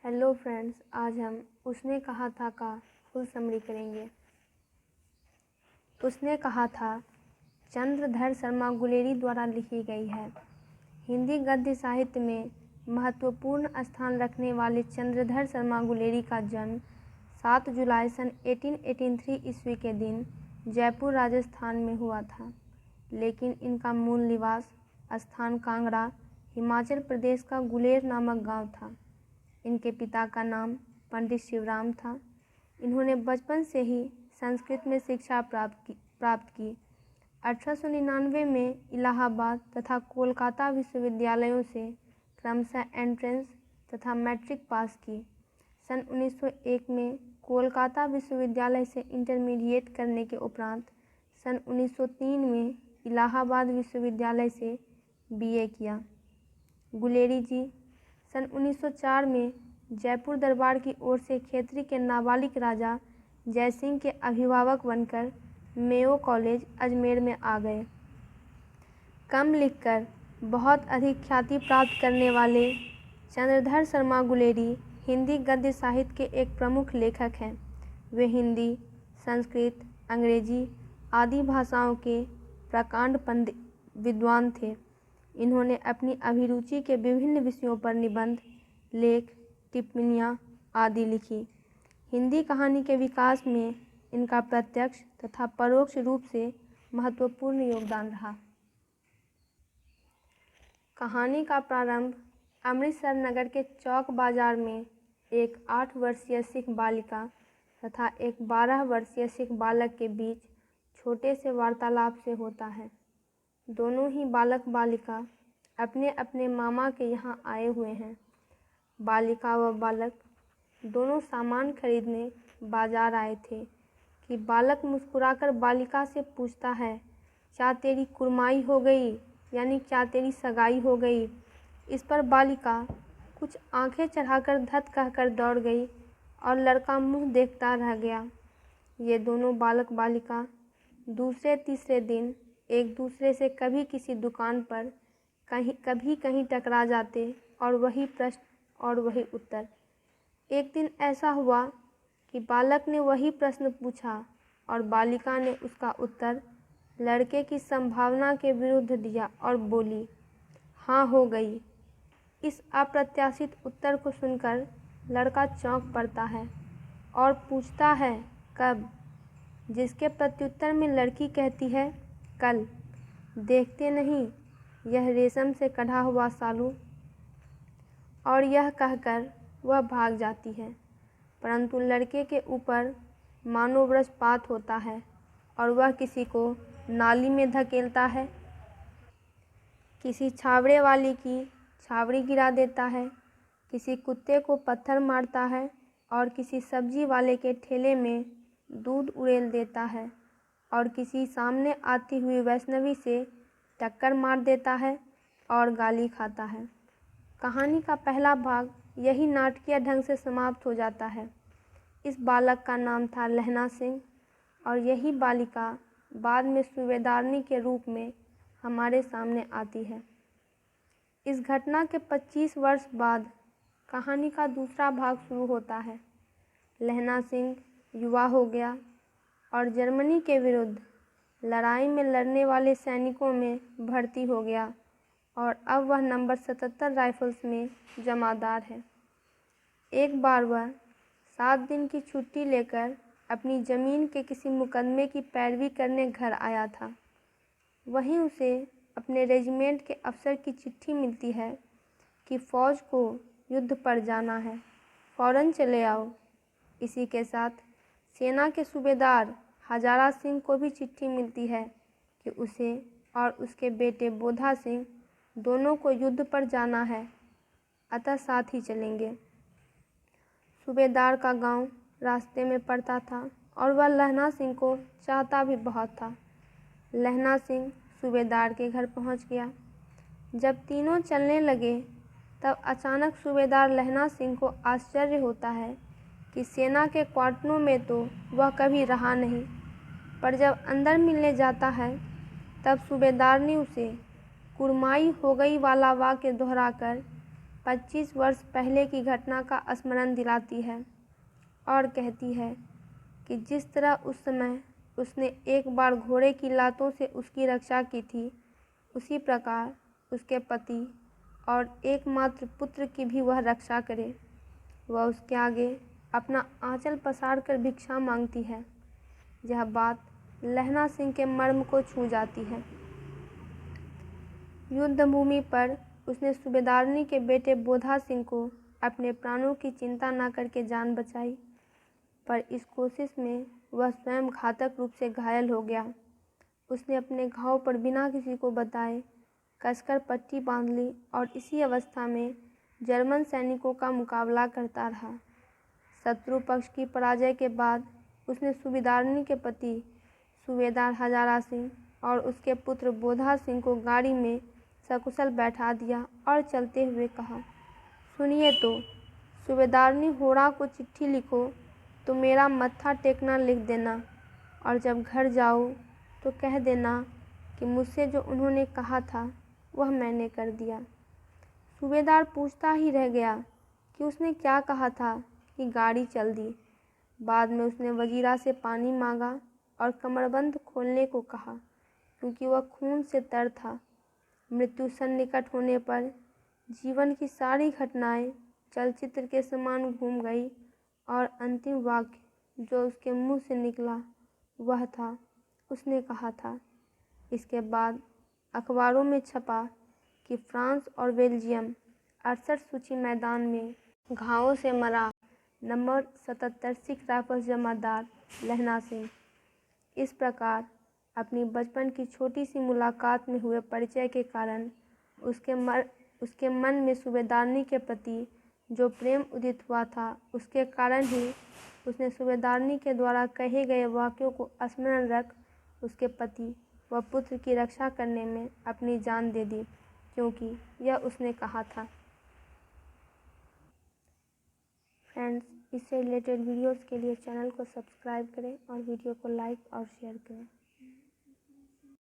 Hello friends, आज हम उसने कहा था का फुल समरी करेंगे। उसने कहा था चंद्रधर शर्मा गुलेरी द्वारा लिखी गई है। हिंदी गद्य साहित्य में महत्वपूर्ण स्थान रखने वाले चंद्रधर शर्मा गुलेरी का जन्म 7 जुलाई सन 1883 ईस्वी के दिन जयपुर राजस्थान में हुआ था, लेकिन इनका मूल निवास स्थान कांगड़ा हिमाचल प्रदेश का गुलेर नामक गांव था। इनके पिता का नाम पंडित शिवराम था। इन्होंने बचपन से ही संस्कृत में शिक्षा प्राप्त की। 1899 में इलाहाबाद तथा कोलकाता विश्वविद्यालयों से क्रमशः एंट्रेंस तथा मैट्रिक पास की। सन 1901 में कोलकाता विश्वविद्यालय से इंटरमीडिएट करने के उपरांत सन 1903 में इलाहाबाद विश्वविद्यालय से बीए किया। गुलेरी जी सन 1904 में जयपुर दरबार की ओर से खेतरी के नाबालिग राजा जयसिंह के अभिभावक बनकर मेयो कॉलेज अजमेर में आ गए। कम लिखकर बहुत अधिक ख्याति प्राप्त करने वाले चंद्रधर शर्मा गुलेरी हिंदी गद्य साहित्य के एक प्रमुख लेखक हैं। वे हिंदी, संस्कृत, अंग्रेजी आदि भाषाओं के प्रकांड विद्वान थे। इन्होंने अपनी अभिरुचि के विभिन्न विषयों पर निबंध, लेख, टिप्पणियाँ आदि लिखी। हिंदी कहानी के विकास में इनका प्रत्यक्ष तथा परोक्ष रूप से महत्वपूर्ण योगदान रहा। कहानी का प्रारंभ अमृतसर नगर के चौक बाजार में एक 8 वर्षीय सिख बालिका तथा एक 12 वर्षीय सिख बालक के बीच छोटे से वार्तालाप से होता है। दोनों ही बालक बालिका अपने अपने मामा के यहाँ आए हुए हैं। बालिका व बालक दोनों सामान खरीदने बाजार आए थे कि बालक मुस्कुराकर बालिका से पूछता है, क्या तेरी कुर्माई हो गई, यानी क्या तेरी सगाई हो गई। इस पर बालिका कुछ आंखें चढ़ाकर धत कहकर दौड़ गई और लड़का मुँह देखता रह गया। ये दोनों बालक बालिका दूसरे तीसरे दिन एक दूसरे से कभी किसी दुकान पर कभी कहीं टकरा जाते और वही प्रश्न और वही उत्तर। एक दिन ऐसा हुआ कि बालक ने वही प्रश्न पूछा और बालिका ने उसका उत्तर लड़के की संभावना के विरुद्ध दिया और बोली, हाँ हो गई। इस अप्रत्याशित उत्तर को सुनकर लड़का चौंक पड़ता है और पूछता है, कब। जिसके प्रत्युत्तर में लड़की कहती है, कल। देखते नहीं, यह रेशम से कढ़ा हुआ सालू। और यह कहकर वह भाग जाती है, परंतु लड़के के ऊपर मानो वज्रपात होता है और वह किसी को नाली में धकेलता है, किसी छावड़े वाली की छावड़ी गिरा देता है, किसी कुत्ते को पत्थर मारता है और किसी सब्जी वाले के ठेले में दूध उड़ेल देता है और किसी सामने आती हुई वैष्णवी से टक्कर मार देता है और गाली खाता है। कहानी का पहला भाग यही नाटकीय ढंग से समाप्त हो जाता है। इस बालक का नाम था लहना सिंह और यही बालिका बाद में सूबेदारनी के रूप में हमारे सामने आती है। इस घटना के 25 वर्ष बाद कहानी का दूसरा भाग शुरू होता है। लहना सिंह युवा हो गया और जर्मनी के विरुद्ध लड़ाई में लड़ने वाले सैनिकों में भर्ती हो गया और अब वह नंबर 77 राइफल्स में जमादार है। एक बार वह 7 दिन की छुट्टी लेकर अपनी ज़मीन के किसी मुकदमे की पैरवी करने घर आया था। वहीं उसे अपने रेजिमेंट के अफसर की चिट्ठी मिलती है कि फ़ौज को युद्ध पर जाना है, फ़ौरन चले आओ। इसी के साथ सेना के सूबेदार हजारा सिंह को भी चिट्ठी मिलती है कि उसे और उसके बेटे बोधा सिंह दोनों को युद्ध पर जाना है, अतः साथ ही चलेंगे। सूबेदार का गांव रास्ते में पड़ता था और वह लहना सिंह को चाहता भी बहुत था। लहना सिंह सूबेदार के घर पहुंच गया। जब तीनों चलने लगे तब अचानक सूबेदार लहना सिंह को आश्चर्य होता है कि सेना के क्वार्टरों में तो वह कभी रहा नहीं, पर जब अंदर मिलने जाता है तब सूबेदार ने उसे कुर्माई हो गई वाला वाक्य दोहराकर 25 वर्ष पहले की घटना का स्मरण दिलाती है और कहती है कि जिस तरह उस समय उसने एक बार घोड़े की लातों से उसकी रक्षा की थी, उसी प्रकार उसके पति और एकमात्र पुत्र की भी वह रक्षा करे। वह उसके आगे अपना आंचल पसार कर भिक्षा मांगती है। यह बात लहना सिंह के मर्म को छू जाती है। युद्ध भूमि पर उसने सूबेदारनी के बेटे बोधा सिंह को अपने प्राणों की चिंता न करके जान बचाई, पर इस कोशिश में वह स्वयं घातक रूप से घायल हो गया। उसने अपने घाव पर बिना किसी को बताए कसकर पट्टी बांध ली और इसी अवस्था में जर्मन सैनिकों का मुकाबला करता रहा। शत्रु पक्ष की पराजय के बाद उसने सूबेदारनी के पति सूबेदार हजारा सिंह और उसके पुत्र बोधा सिंह को गाड़ी में सकुशल बैठा दिया और चलते हुए कहा, सुनिए तो, सूबेदारनी होड़ा को चिट्ठी लिखो तो मेरा मत्था टेकना लिख देना, और जब घर जाओ तो कह देना कि मुझसे जो उन्होंने कहा था वह मैंने कर दिया। सूबेदार पूछता ही रह गया कि उसने क्या कहा था कि गाड़ी चल दी। बाद में उसने वजीरा से पानी मांगा और कमरबंद खोलने को कहा, क्योंकि वह खून से तर था। मृत्यु सन्निकट होने पर जीवन की सारी घटनाएं चलचित्र के समान घूम गई और अंतिम वाक्य जो उसके मुंह से निकला वह था, उसने कहा था। इसके बाद अखबारों में छपा कि फ्रांस और बेल्जियम 68 सूची मैदान में घावों से मरा नंबर 77 सिख राइफल्स जमादार लहना सिंह। इस प्रकार अपनी बचपन की छोटी सी मुलाकात में हुए परिचय के कारण उसके मन में सूबेदारनी के प्रति जो प्रेम उदित हुआ था, उसके कारण ही उसने सूबेदारनी के द्वारा कहे गए वाक्यों को स्मरण रख उसके पति व पुत्र की रक्षा करने में अपनी जान दे दी, क्योंकि यह उसने कहा था। फ्रेंड्स, इससे रिलेटेड वीडियोस के लिए चैनल को सब्सक्राइब करें और वीडियो को लाइक और शेयर करें।